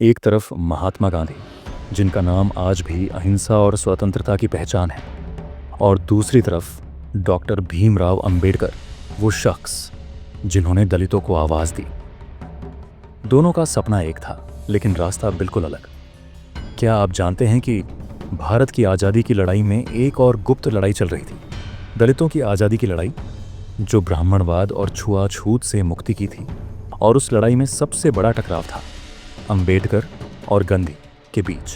एक तरफ महात्मा गांधी, जिनका नाम आज भी अहिंसा और स्वतंत्रता की पहचान है, और दूसरी तरफ डॉक्टर भीमराव अंबेडकर, वो शख्स जिन्होंने दलितों को आवाज़ दी। दोनों का सपना एक था, लेकिन रास्ता बिल्कुल अलग। क्या आप जानते हैं कि भारत की आज़ादी की लड़ाई में एक और गुप्त लड़ाई चल रही थी, दलितों की आज़ादी की लड़ाई, जो ब्राह्मणवाद और छुआछूत से मुक्ति की थी। और उस लड़ाई में सबसे बड़ा टकराव था अंबेडकर और गांधी के बीच।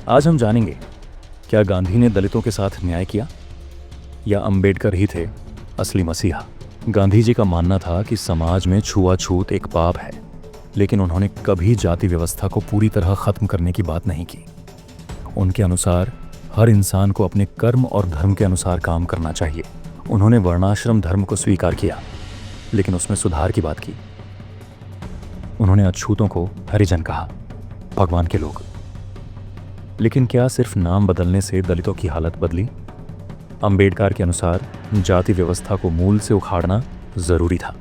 आज हम जानेंगे, क्या गांधी ने दलितों के साथ न्याय किया, या अंबेडकर ही थे असली मसीहा। गांधी जी का मानना था कि समाज में छुआछूत एक पाप है, लेकिन उन्होंने कभी जाति व्यवस्था को पूरी तरह खत्म करने की बात नहीं की। उनके अनुसार हर इंसान को अपने कर्म और धर्म के अनुसार काम करना चाहिए। उन्होंने वर्णाश्रम धर्म को स्वीकार किया, लेकिन उसमें सुधार की बात की। उन्होंने अछूतों को हरिजन कहा, भगवान के लोग। लेकिन क्या सिर्फ नाम बदलने से दलितों की हालत बदली? अंबेडकर के अनुसार जाति व्यवस्था को मूल से उखाड़ना जरूरी था।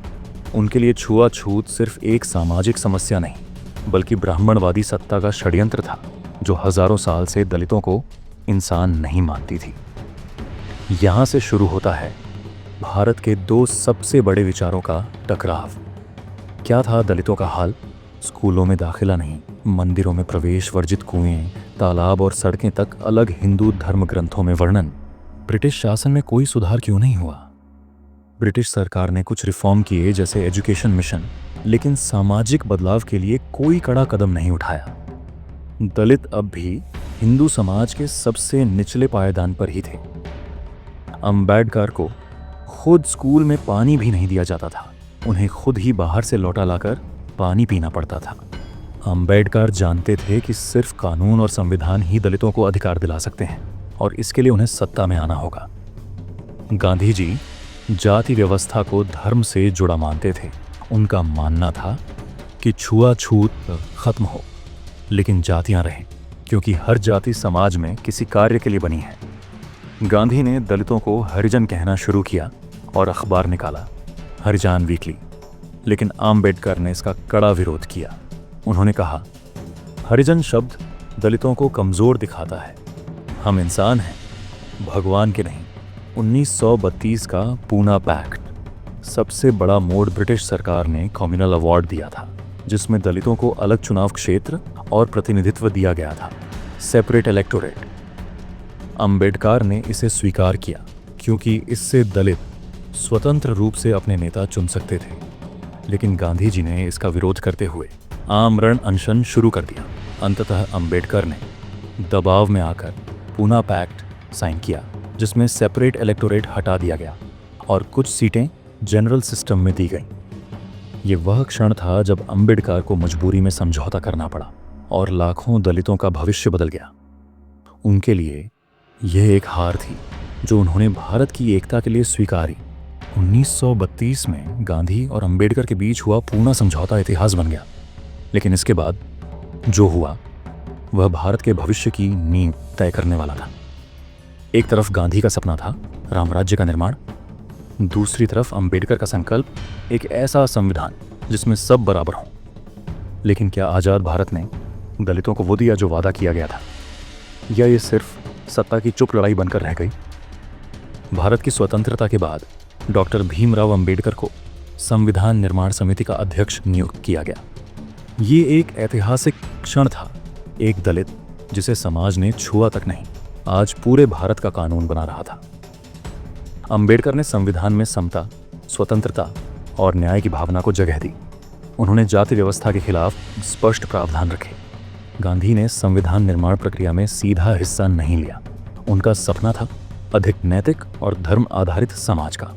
उनके लिए छुआछूत सिर्फ एक सामाजिक समस्या नहीं, बल्कि ब्राह्मणवादी सत्ता का षड्यंत्र था, जो हजारों साल से दलितों को इंसान नहीं मानती थी। यहां से शुरू होता है भारत के दो सबसे बड़े विचारों का टकराव। क्या था दलितों का हाल? स्कूलों में दाखिला नहीं, मंदिरों में प्रवेश, वर्जित कुएं, तालाब और सड़कें तक अलग, हिंदू धर्म ग्रंथों में वर्णन। ब्रिटिश शासन में कोई सुधार क्यों नहीं हुआ? ब्रिटिश सरकार ने कुछ रिफॉर्म किए, जैसे एजुकेशन मिशन, लेकिन सामाजिक बदलाव के लिए कोई कड़ा कदम नहीं उठाया। दलित अब भी हिंदू समाज के सबसे निचले पायदान पर ही थे। अंबेडकर को खुद स्कूल में पानी भी नहीं दिया जाता था, उन्हें खुद ही बाहर से लौटा लाकर पानी पीना पड़ता था। अंबेडकर जानते थे कि सिर्फ कानून और संविधान ही दलितों को अधिकार दिला सकते हैं, और इसके लिए उन्हें सत्ता में आना होगा। गांधी जी जाति व्यवस्था को धर्म से जुड़ा मानते थे। उनका मानना था कि छुआछूत खत्म हो, लेकिन जातियां रहें, क्योंकि हर जाति समाज में किसी कार्य के लिए बनी है। गांधी ने दलितों को हरिजन कहना शुरू किया और अखबार निकाला, हरिजान वीकली। लेकिन अंबेडकर ने इसका कड़ा विरोध किया। उन्होंने कहा, हरिजन शब्द दलितों को कमज़ोर दिखाता है, हम इंसान हैं, भगवान के नहीं। 1932 का पूना पैक्ट, सबसे बड़ा मोड़ ब्रिटिश सरकार ने कम्युनल अवार्ड दिया था, जिसमें दलितों को अलग चुनाव क्षेत्र और प्रतिनिधित्व दिया गया था, सेपरेट इलेक्टोरेट। अंबेडकर ने इसे स्वीकार किया, क्योंकि इससे दलित स्वतंत्र रूप से अपने नेता चुन सकते थे। लेकिन गांधी जी ने इसका विरोध करते हुए आमरण अनशन शुरू कर दिया। अंततः अंबेडकर ने दबाव में आकर पूना पैक्ट साइन किया, जिसमें सेपरेट इलेक्टोरेट हटा दिया गया और कुछ सीटें जनरल सिस्टम में दी गईं। ये वह क्षण था जब अंबेडकर को मजबूरी में समझौता करना पड़ा और लाखों दलितों का भविष्य बदल गया। उनके लिए यह एक हार थी, जो उन्होंने भारत की एकता के लिए स्वीकारी। 1932 में गांधी और अंबेडकर के बीच हुआ पूना समझौता इतिहास बन गया। लेकिन इसके बाद जो हुआ, वह भारत के भविष्य की नींव तय करने वाला था। एक तरफ गांधी का सपना था रामराज्य का निर्माण, दूसरी तरफ अंबेडकर का संकल्प, एक ऐसा संविधान जिसमें सब बराबर हों। लेकिन क्या आज़ाद भारत ने दलितों को वो दिया जो वादा किया गया था, या ये सिर्फ सत्ता की चुप लड़ाई बनकर रह गई? भारत की स्वतंत्रता के बाद डॉक्टर भीमराव अंबेडकर को संविधान निर्माण समिति का अध्यक्ष नियुक्त किया गया। ये एक ऐतिहासिक क्षण था। एक दलित, जिसे समाज ने छुआ तक नहीं, आज पूरे भारत का कानून बना रहा था। अंबेडकर ने संविधान में समता, स्वतंत्रता और न्याय की भावना को जगह दी। उन्होंने जाति व्यवस्था के खिलाफ स्पष्ट प्रावधान रखे। गांधी ने संविधान निर्माण प्रक्रिया में सीधा हिस्सा नहीं लिया। उनका सपना था अधिक नैतिक और धर्म आधारित समाज का।